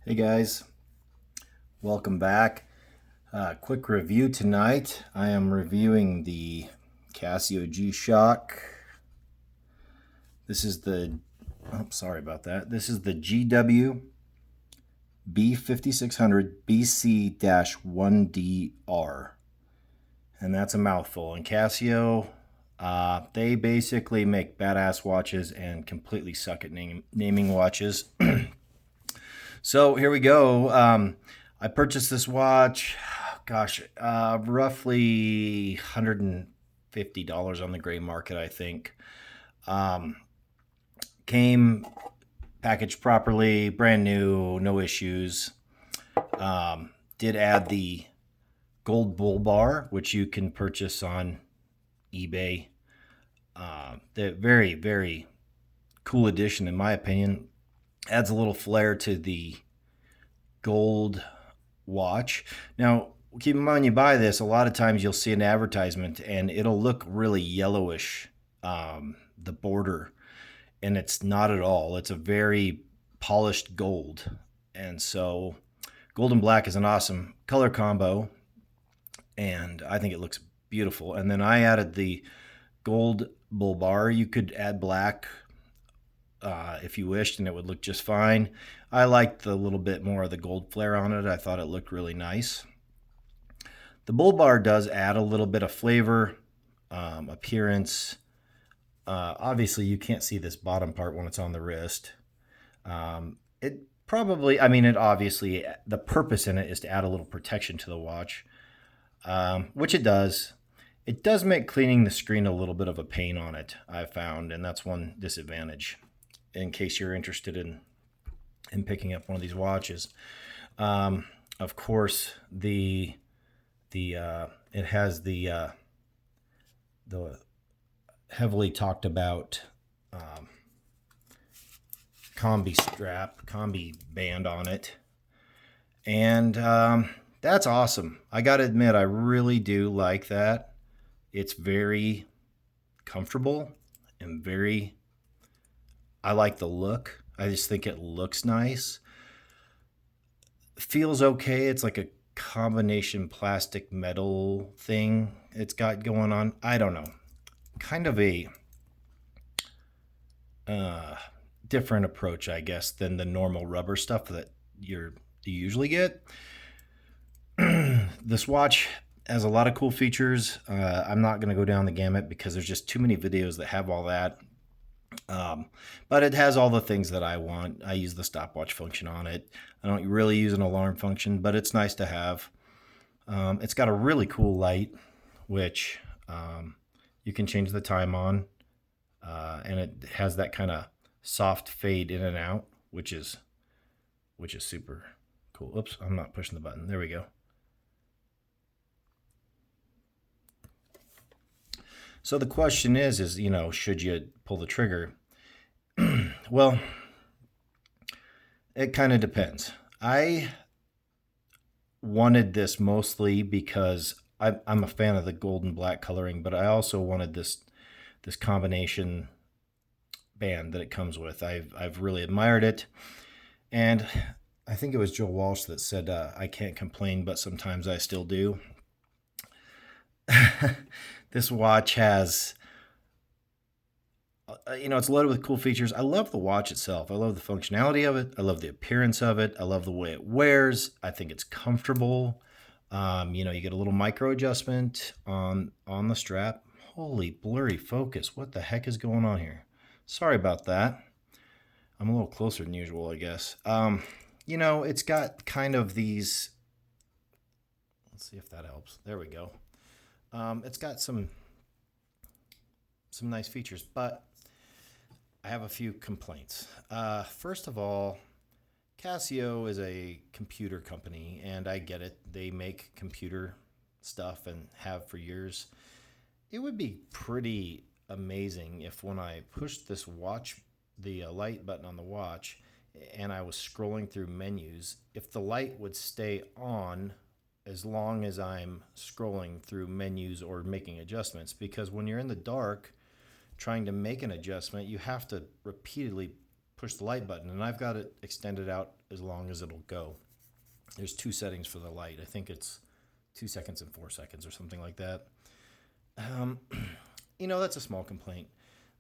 Hey guys, welcome back. Quick review tonight. I am reviewing the Casio G Shock. This is the, sorry about that. This is the GW-5600BC-1DR. And that's a mouthful. And Casio, they basically make badass watches and completely suck at naming watches. So here we go. I purchased this watch, roughly $150 on the gray market, I think. Came packaged properly, brand new, no issues. Did add the gold bull bar, which you can purchase on eBay. The very, very cool addition, in my opinion. Adds a little flair to the gold watch. Now, keep in mind when you buy this, a lot of times you'll see an advertisement and it'll look really yellowish, the border, and it's not at all. It's a very polished gold. And so gold and black is an awesome color combo, and I think it looks beautiful. And then I added the gold bull bar. You could add black if you wished, and it would look just fine. I liked the little bit more of the gold flare on it. I thought it looked really nice. The bull bar does add a little bit of flavor, appearance. Obviously, you can't see this bottom part when it's on the wrist. It probably, it obviously, the purpose in it is to add a little protection to the watch, which it does. It does make cleaning the screen a little bit of a pain on it, I've found, and that's one disadvantage in case you're interested in picking up one of these watches. Of course, it has the heavily talked about combi band on it, and that's awesome. I gotta admit, I really do like that. It's very comfortable and I like the look. I just think it looks nice. Feels okay. It's like a combination plastic metal thing it's got going on. I don't know. Kind of a different approach, I guess, than the normal rubber stuff that you usually get. This watch has a lot of cool features. I'm not going to go down the gamut because there's just too many videos that have all that. But it has all the things that I want. I use the stopwatch function on it. I don't really use an alarm function, but it's nice to have. It's got a really cool light, which you can change the time on, and it has that kind of soft fade in and out, which is super cool. Oops, I'm not pushing the button. There we go. So the question is, should you pull the trigger? Well, it kind of depends. I wanted this mostly because I'm a fan of the gold and black coloring, but I also wanted this combination band that it comes with. I've really admired it, and I think it was Joe Walsh that said, "I can't complain, but sometimes I still do." This watch has, it's loaded with cool features. I love the watch itself. I love the functionality of it. I love the appearance of it. I love the way it wears. I think it's comfortable. You get a little micro adjustment on the strap. Holy blurry focus. What the heck is going on here? Sorry about that. I'm a little closer than usual, I guess. It's got kind of these, let's see if that helps. There we go. It's got some nice features, but I have a few complaints. First of all, Casio is a computer company, and I get it. They make computer stuff and have for years. It would be pretty amazing if when I pushed this watch, the light button on the watch, and I was scrolling through menus, if the light would stay on as long as I'm scrolling through menus or making adjustments, because when you're in the dark trying to make an adjustment, you have to repeatedly push the light button, and I've got it extended out as long as it'll go. There's 2 settings for the light. I think it's 2 seconds and 4 seconds or something like that. That's a small complaint.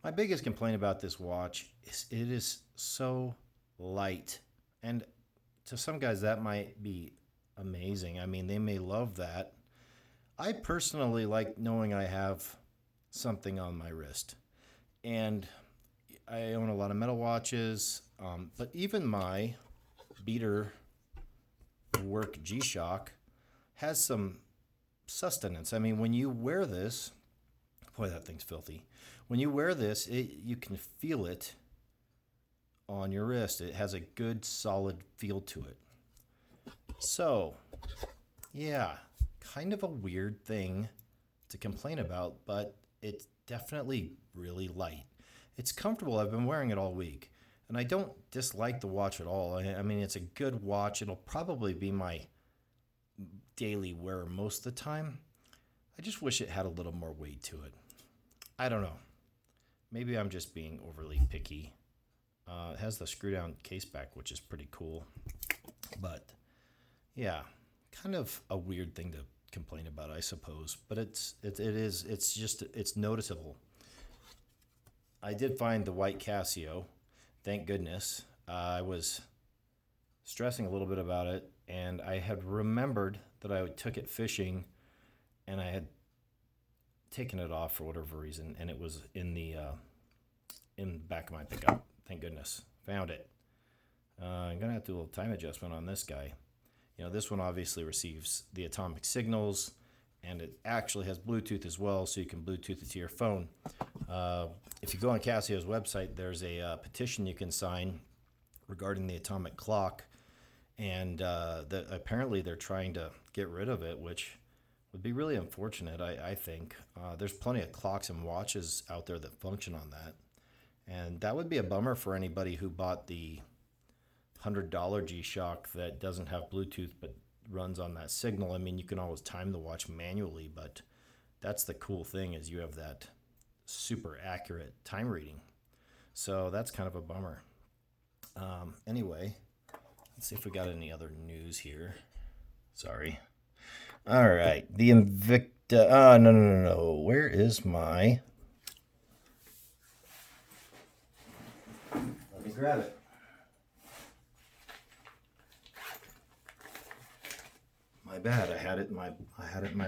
My biggest complaint about this watch is it is so light. And to some guys, that might be amazing. I mean, they may love that. I personally like knowing I have something on my wrist. And I own a lot of metal watches, but even my beater work G-Shock has some sustenance. I mean, when you wear this, boy, that thing's filthy. When you wear this, you can feel it on your wrist. It has a good, solid feel to it. So, yeah, kind of a weird thing to complain about, but it's definitely really light. It's comfortable. I've been wearing it all week, and I don't dislike the watch at all. I mean, it's a good watch. It'll probably be my daily wear most of the time. I just wish it had a little more weight to it. I don't know. Maybe I'm just being overly picky. It has the screw-down case back, which is pretty cool. But, yeah, kind of a weird thing to complain about, I suppose. But it's noticeable. I did find the white Casio. Thank goodness. I was stressing a little bit about it, and I had remembered that I took it fishing, and I had taken it off for whatever reason, and it was in the back of my pickup. Thank goodness. Found it. I'm going to have to do a little time adjustment on this guy. This one obviously receives the atomic signals, and it actually has Bluetooth as well, so you can Bluetooth it to your phone. If you go on Casio's website, there's a petition you can sign regarding the atomic clock, and apparently they're trying to get rid of it, which would be really unfortunate, I think. There's plenty of clocks and watches out there that function on that, and that would be a bummer for anybody who bought the $100 G-Shock that doesn't have Bluetooth but runs on that signal. I mean, you can always time the watch manually, but that's the cool thing, is you have that super accurate time reading. So that's kind of a bummer. Anyway, let's see if we got any other news here. Sorry. All right, the Invicta. No. Where is my? Let me grab it. My bad. I had it in my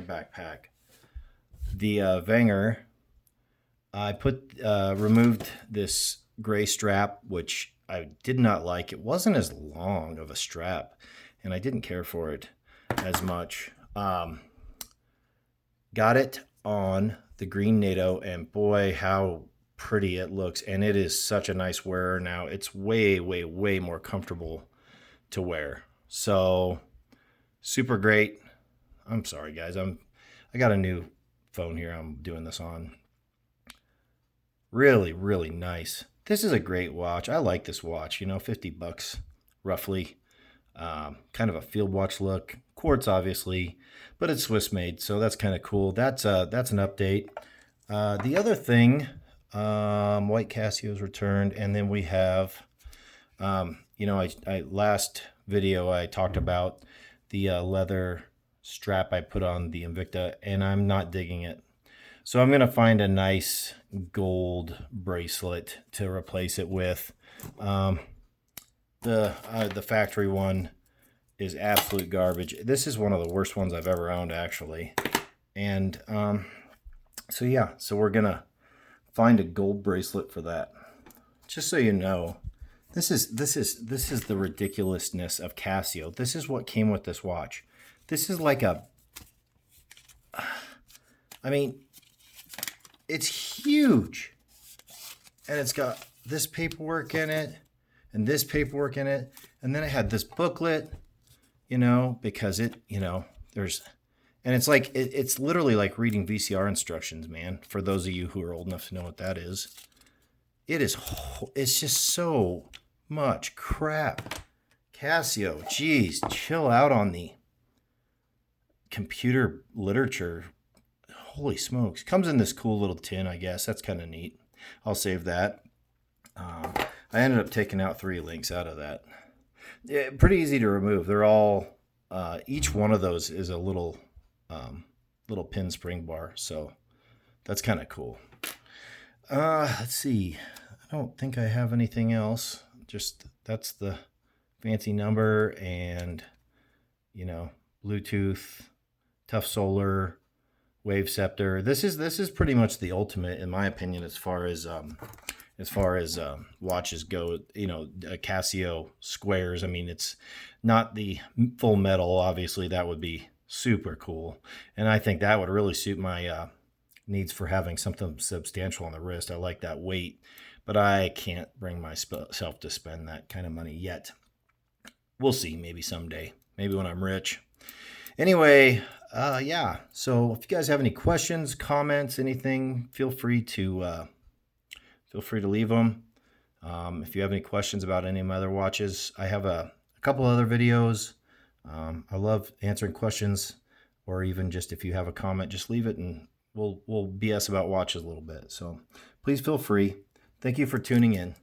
backpack. The Wenger. I removed this gray strap, which I did not like. It wasn't as long of a strap, and I didn't care for it as much. Got it on the green NATO, and boy, how pretty it looks. And it is such a nice wearer now. It's way, way, way more comfortable to wear. So super great. I'm sorry, guys. I got a new phone here I'm doing this on. Really, really nice. This is a great watch. I like this watch. $50 roughly. Kind of a field watch look. Quartz, obviously, but it's Swiss made, so that's kind of cool. That's an update. The other thing, white Casio's returned, and then we have, last video I talked about the leather strap I put on the Invicta, and I'm not digging it. So I'm going to find a nice gold bracelet to replace it with. The factory one is absolute garbage. This is one of the worst ones I've ever owned, actually. And so we're going to find a gold bracelet for that. Just so you know, this is the ridiculousness of Casio. This is what came with this watch. This is like it's huge, and it's got this paperwork in it and this paperwork in it, and then it had this booklet, because there's, and it's like it's literally like reading VCR instructions, man. For those of you who are old enough to know what that is, it's just so much crap. Casio, geez, chill out on the computer literature. Holy smokes. Comes in this cool little tin, I guess. That's kind of neat. I'll save that. I ended up taking out 3 links out of that. Yeah, pretty easy to remove. They're all, each one of those is a little pin spring bar. So that's kind of cool. Let's see. I don't think I have anything else. Just that's the fancy number and, you know, Bluetooth, tough solar, wave scepter. This is pretty much the ultimate, in my opinion, as far as watches go. You know, Casio squares. I mean, it's not the full metal. Obviously, that would be super cool, and I think that would really suit my needs for having something substantial on the wrist. I like that weight, but I can't bring myself to spend that kind of money yet. We'll see, maybe someday, maybe when I'm rich. Anyway, yeah, so if you guys have any questions, comments, anything, feel free to leave them. If you have any questions about any of my other watches, I have a couple other videos. I love answering questions, or even just if you have a comment, just leave it and we'll BS about watches a little bit. So please feel free. Thank you for tuning in.